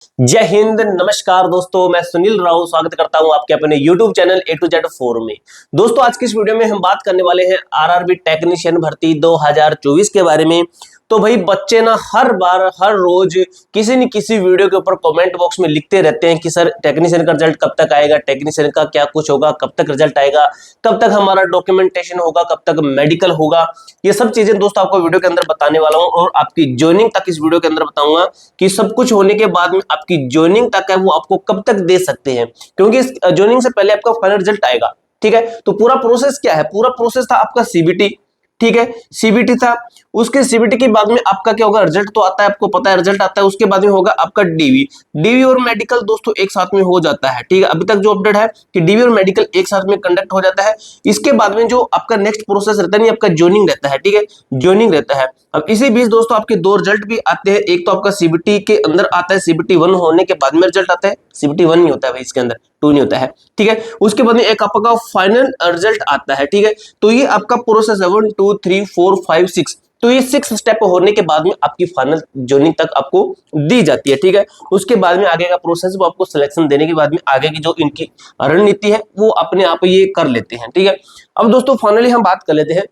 जय हिंद, नमस्कार दोस्तों। मैं सुनील राव स्वागत करता हूं आपके अपने YouTube channel A to Z forum में। दोस्तों आज की इस वीडियो में हम बात करने वाले हैं आरआरबी टेक्नीशियन भर्ती 2024 के बारे में। तो भाई बच्चे ना हर बार हर रोज किसी न किसी वीडियो के ऊपर कमेंट बॉक्स में लिखते रहते हैं कि सर टेक्नीशियन का रिजल्ट कब तक आएगा, टेक्नीशियन का क्या कुछ होगा, कब तक रिजल्ट आएगा, कब तक हमारा डॉक्यूमेंटेशन होगा, कब तक मेडिकल होगा। ये सब चीजें दोस्तों आपको वीडियो के अंदर बताने वाला हूं और आपकी ज्वाइनिंग तक इस वीडियो के अंदर बताऊंगा कि सब कुछ होने के बाद में आपकी ज्वाइनिंग तक है वो आपको कब तक दे सकते हैं, क्योंकि इस ज्वाइनिंग से पहले आपका फाइनल रिजल्ट आएगा। ठीक है, तो पूरा प्रोसेस क्या है? पूरा प्रोसेस था आपका सीबीटी। ठीक है, सीबीटी था, उसके सीबीटी के बाद में आपका क्या होगा, रिजल्ट तो आता है, आपको पता है रिजल्ट आता है। उसके बाद में होगा आपका डीवी। डीवी और मेडिकल दोस्तों एक साथ में हो जाता है। ठीक है, अभी तक जो अपडेट है कि डीवी और मेडिकल एक साथ में कंडक्ट हो जाता है। इसके बाद में जो आपका नेक्स्ट प्रोसेस रहता है नहीं, आपका ज्वाइनिंग रहता है। ठीक है, ज्वाइनिंग रहता है। अब इसी बीच दोस्तों आपके दो रिजल्ट भी आते हैं। एक तो आपका सीबीटी के अंदर आता है, सीबीटी 1 होने के बाद में रिजल्ट आता है। सीबीटी 1 नहीं होता है भाई, इसके अंदर 2 नहीं होता है। ठीक है, उसके बाद में एक आपका फाइनल रिजल्ट आता है। ठीक है, तो ये आपका प्रोसेस है 1 2 3 4 5 6। तो ये 6 स्टेप होने के बाद में आपकी फाइनल ज्वाइनिंग तक आपको दी जाती है। ठीक है, उसके बाद में आगे का प्रोसेस वो आपको सिलेक्शन देने के बाद में आगे की जो इनकी रणनीति है वो अपने आप ये कर लेते हैं। ठीक है, अब दोस्तों फाइनली हम बात कर लेते हैं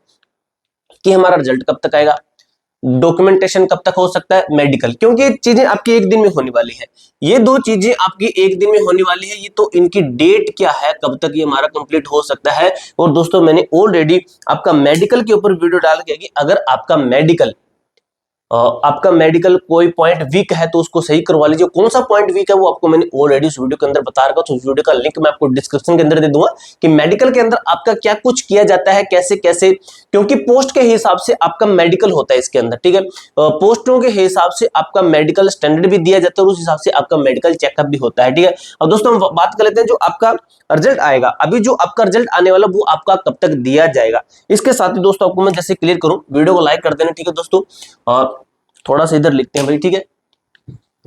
कि हमारा रिजल्ट कब तक आएगा, डॉक्यूमेंटेशन कब तक हो सकता है, मेडिकल, क्योंकि ये चीजें आपकी एक दिन में होने वाली है। ये दो चीजें आपकी एक दिन में होने वाली है। ये तो इनकी डेट क्या है, कब तक ये हमारा कंप्लीट हो सकता है। और दोस्तों मैंने ऑलरेडी आपका मेडिकल के ऊपर वीडियो डाल दिया कि अगर आपका मेडिकल कोई पॉइंट वीक है तो उसको सही करवा लीजिए। कौन सा पॉइंट वीक है वो आपको मैंने ऑलरेडी उस वीडियो के अंदर बता रखा, तो उस वीडियो का लिंक मैं आपको डिस्क्रिप्शन के अंदर दे दूंगा कि मेडिकल के अंदर आपका क्या कुछ किया जाता है, कैसे कैसे, क्योंकि पोस्ट के हिसाब से आपका मेडिकल होता है इसके अंदर। ठीक है, पोस्टों के हिसाब से आपका मेडिकल स्टैंडर्ड भी दिया जाता है और उस हिसाब से आपका मेडिकल चेकअप भी होता है। ठीक है, अब दोस्तों हम बात कर लेते हैं जो आपका रिजल्ट आएगा। अभी जो आपका रिजल्ट आने वाला वो आपका कब तक दिया जाएगा, इसके साथ ही दोस्तों आपको मैं जैसे क्लियर करूं, वीडियो को लाइक कर देना। ठीक है दोस्तों, थोड़ा सा इधर लिखते हैं भाई। ठीक है,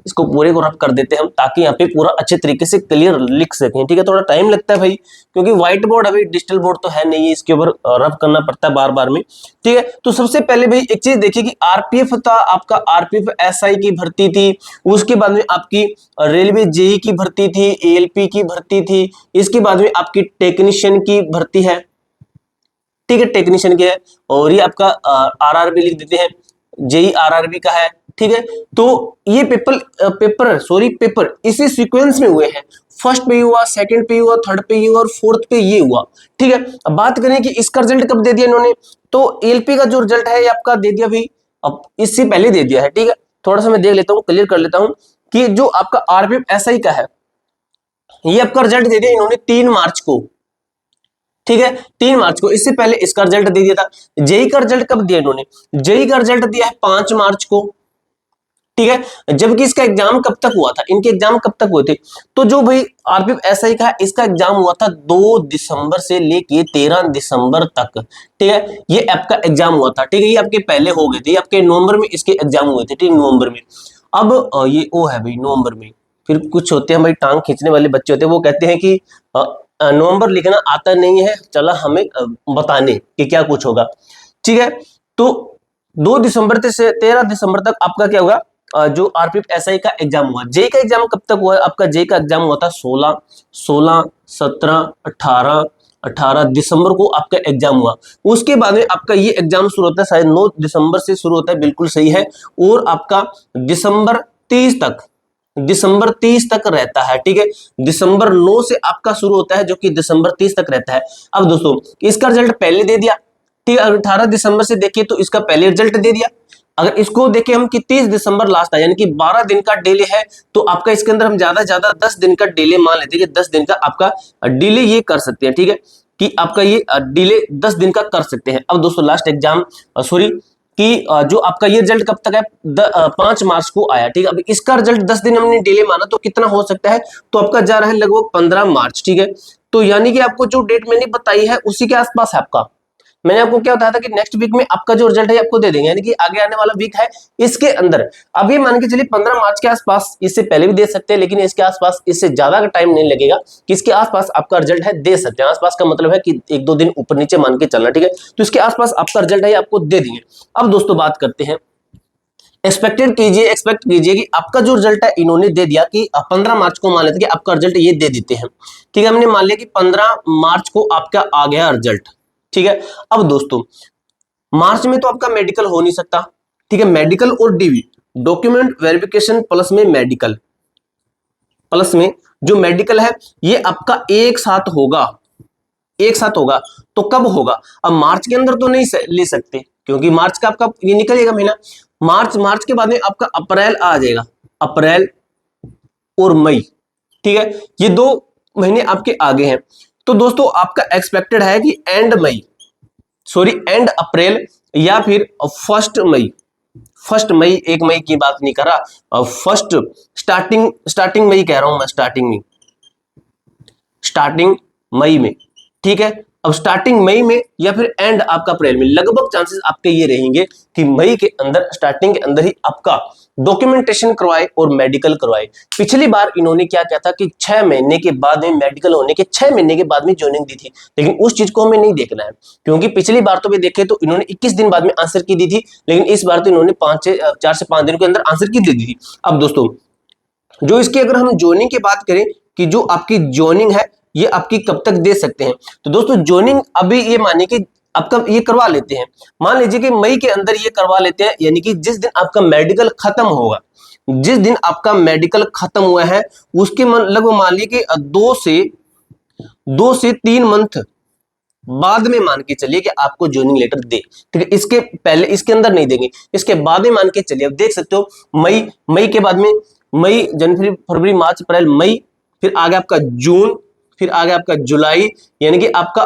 इसको पूरे को रब कर देते हैं हम, ताकि यहाँ पे पूरा अच्छे तरीके से क्लियर लिख सकें। ठीक है, थोड़ा टाइम लगता है भाई, क्योंकि व्हाइट बोर्ड अभी डिजिटल बोर्ड तो है नहीं है, इसके ऊपर रब करना पड़ता है बार बार में। ठीक है, तो सबसे पहले भाई एक चीज देखिए कि आरपीएफ था आपका, आरपीएफ एसआई की भर्ती थी। उसके बाद में आपकी रेलवे जेई की भर्ती थी, एएलपी की भर्ती थी। इसके बाद में आपकी टेक्नीशियन की भर्ती है। ठीक है, टेक्नीशियन की है। और ये आपका आरआरबी लिख देते हैं, जेई आरआरबी का है। ठीक है, तो ये पेपर इसी सीक्वेंस में हुए हैं। फर्स्ट पे हुआ, सेकंड पे हुआ, थर्ड पे हुआ और फोर्थ पे ये हुआ। ठीक है, अब बात करें कि इसका रिजल्ट कब दे दिया इन्होंने, तो एलपी का जो रिजल्ट है ये आपका दे दिया भाई, अब इससे पहले दे दिया है। ठीक है, थोड़ा सा मैं देख लेता हूँ, क्लियर कर लेता हूँ कि जो आपका आरपीएफ एसआई का है ये आपका रिजल्ट दे दिया इन्होंने 3 मार्च को। ठीक है, 3 मार्च को, इससे पहले इसका रिजल्ट दे दिया था। जेई का रिजल्ट कब दिया इन्होंने, जेई का रिजल्ट दिया है 5 मार्च को। ठीक है, जबकि इसका एग्जाम कब तक हुआ था, इनके एग्जाम कब तक हुए थे, तो जो भाई आरपीएफ एसआई का है इसका एग्जाम हुआ था 2 दिसंबर से लेके 13 दिसंबर तक। ठीक है, ये आपका एग्जाम हुआ था। ठीक है, ये आपके पहले हो गए थे, आपके नवंबर में इसके एग्जाम हुए थे। ठीक, नवंबर में। अब ये ओ है भाई नवंबर में। फिर कुछ होते हैं भाई टांग खींचने वाले बच्चे होते हैं, वो कहते हैं कि नवंबर लिखना आता नहीं है, चला हमें बताने कि क्या कुछ होगा। ठीक है, तो 2 दिसंबर से 13 दिसंबर तक आपका क्या होगा, जो आरपीएफ एसआई का एग्जाम हुआ। जेई का एग्जाम कब तक हुआ है आपका, जेई का एग्जाम हुआ था 16 17 18 दिसंबर को आपका एग्जाम हुआ। उसके बाद में आपका ये एग्जाम शुरू होता है शायद 9 दिसंबर से शुरू होता है, बिल्कुल सही है। और आपका दिसंबर 30 तक रहता है। ठीक है, दिसंबर 9 से आपका शुरू होता है, जो कि दिसंबर 30 तक रहता है। अब दोस्तों इसका रिजल्ट पहले दे दिया। ठीक है, 18 दिसंबर से देखिए तो इसका पहले रिजल्ट दे दिया। अगर इसको देखें हम कि 30 दिसंबर लास्ट है, यानी कि 12 दिन का डिले है, तो आपका इसके अंदर हम ज्यादा 10 दिन का डिले मान लेते हैं कि 10 दिन का आपका डिले ये कर सकते हैं। ठीक है, कि आपका ये डिले 10 दिन का कर सकते हैं। अब दोस्तों लास्ट एग्जाम सॉरी कि जो आपका ये रिजल्ट कब तक है, 5 मार्च को आया। ठीक है, अब इसका रिजल्ट 10 दिन हमने डिले माना तो कितना हो सकता है, तो आपका जा रहा है लगभग 15 मार्च। ठीक है, तो यानी कि आपको जो डेट मैंने बताई है उसी के आसपास है आपका। मैंने आपको क्या बताया था कि नेक्स्ट वीक में आपका जो रिजल्ट है आपको दे देंगे, यानी कि आगे आने वाला वीक है इसके अंदर। अब ये मान के चलिए 15 मार्च के आसपास, इससे पहले भी दे सकते हैं, लेकिन इसके आसपास, इससे ज्यादा का टाइम नहीं लगेगा कि इसके आसपास आपका रिजल्ट है दे सकते हैं। आसपास का मतलब है कि 1-2 दिन ऊपर नीचे मान के चलना। ठीक है, तो इसके आसपास आपका रिजल्ट है आपको दे देंगे। अब दोस्तों बात करते हैं एक्सपेक्ट कीजिए कि आपका जो रिजल्ट है इन्होंने दे दिया कि 15 मार्च को मान लेते कि आपका रिजल्ट ये दे देते हैं। ठीक है, हमने मान लिया कि 15 मार्च को आपका आ गया रिजल्ट। ठीक है, अब दोस्तों मार्च में तो आपका मेडिकल हो नहीं सकता। ठीक है, मेडिकल और डीवी डॉक्यूमेंट वेरिफिकेशन प्लस में मेडिकल, प्लस में जो मेडिकल है ये आपका एक साथ होगा, एक साथ होगा। तो कब होगा? अब मार्च के अंदर तो नहीं ले सकते क्योंकि मार्च का आपका ये निकलेगा महीना, मार्च के बाद में आपका अप्रैल आ जाएगा, अप्रैल और मई। ठीक है, ये 2 महीने आपके आगे हैं। तो दोस्तों आपका एक्सपेक्टेड है कि एंड अप्रैल या फिर फर्स्ट मई 1 मई की बात नहीं कर रहा, फर्स्ट स्टार्टिंग मई कह रहा हूं मैं, स्टार्टिंग मई में। ठीक है, अब स्टार्टिंग मई में या फिर एंड आपका अप्रैल में, लगभग चांसेस आपके ये रहेंगे कि मई के अंदर, स्टार्टिंग के अंदर ही आपका डॉक्यूमेंटेशन करवाए और मेडिकल करवाए। पिछली बार इन्होंने क्या किया था कि 6 महीने के बाद में, मेडिकल होने के 6 महीने के बाद में ज्वाइनिंग दी थी, लेकिन उस चीज को हमें नहीं देखना है क्योंकि पिछली बार तो भी देखे तो इन्होंने 21 दिन बाद में आंसर की दी थी, लेकिन इस बार तो इन्होंने 4 से 5 दिन के अंदर आंसर की दे दी थी। अब दोस्तों जो इसकी अगर हम ज्वाइनिंग की बात करें कि जो आपकी ज्वाइनिंग है ये आपकी कब तक दे सकते हैं, तो दोस्तों ज्वाइनिंग अभी ये मानिए कि आपका ये करवा लेते हैं, मान लीजिए कि मई के अंदर ये करवा लेते हैं, यानी कि जिस दिन आपका मेडिकल खत्म होगा, जिस दिन आपका मेडिकल खत्म हुआ है उसके लगभग मान लीजिए कि 2 से 3 मंथ बाद में मान के चलिए कि आपको ज्वाइनिंग लेटर दे। ठीक है, इसके पहले, इसके अंदर नहीं देंगे, इसके बाद में मान के चलिए। अब देख सकते हो मई के बाद में मई, जनवरी, फरवरी, मार्च, अप्रैल, मई, फिर आ गया आपका जून, फिर आ गया आपका जुलाई, यानी कि आपका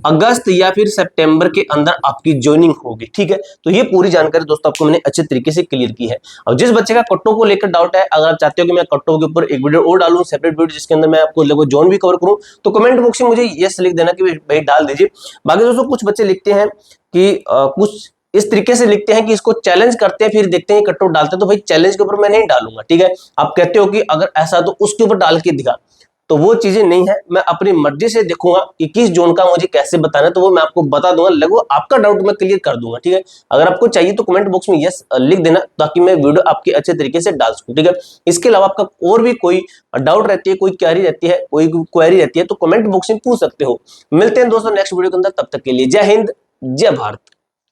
अगस्त या फिर सितंबर के अंदर आपकी ज्वाइनिंग होगी। ठीक है, तो ये पूरी जानकारी दोस्तों आपको मैंने अच्छे तरीके से क्लियर की है। और जिस बच्चे का कट्टो को लेकर डाउट है, अगर आप चाहते हो कि मैं कट्टो के ऊपर एक वीडियो और डालूं, सेपरेट वीडियो जिसके अंदर मैं आपको लगभग जोन भी कवर करूं, तो कमेंट बॉक्स में मुझे यस लिख देना कि भाई डाल दीजिए। बाकी दोस्तों कुछ बच्चे लिखते हैं कि कुछ इस तरीके से लिखते हैं कि इसको चैलेंज करते हैं, फिर देखते हैं कट ऑफ डालते हैं, तो भाई चैलेंज के ऊपर मैं नहीं डालूंगा। ठीक है, आप कहते हो कि अगर ऐसा तो उसके ऊपर डाल के दिखा, तो वो चीजें नहीं है, मैं अपनी मर्जी से देखूंगा कि किस जोन का मुझे कैसे बताना है, तो वो मैं आपको बता दूंगा, लगभग आपका डाउट मैं क्लियर कर दूंगा। ठीक है, अगर आपको चाहिए तो कमेंट बॉक्स में यस लिख देना ताकि मैं वीडियो आपके अच्छे तरीके से डाल सकूं। ठीक है, इसके अलावा आपका और भी कोई डाउट रहती है, कोई क्वेरी रहती है, कोई क्वेरी रहती है, तो कमेंट बॉक्स में पूछ सकते हो। मिलते हैं दोस्तों नेक्स्ट वीडियो के अंदर, तब तक के लिए जय हिंद, जय भारत।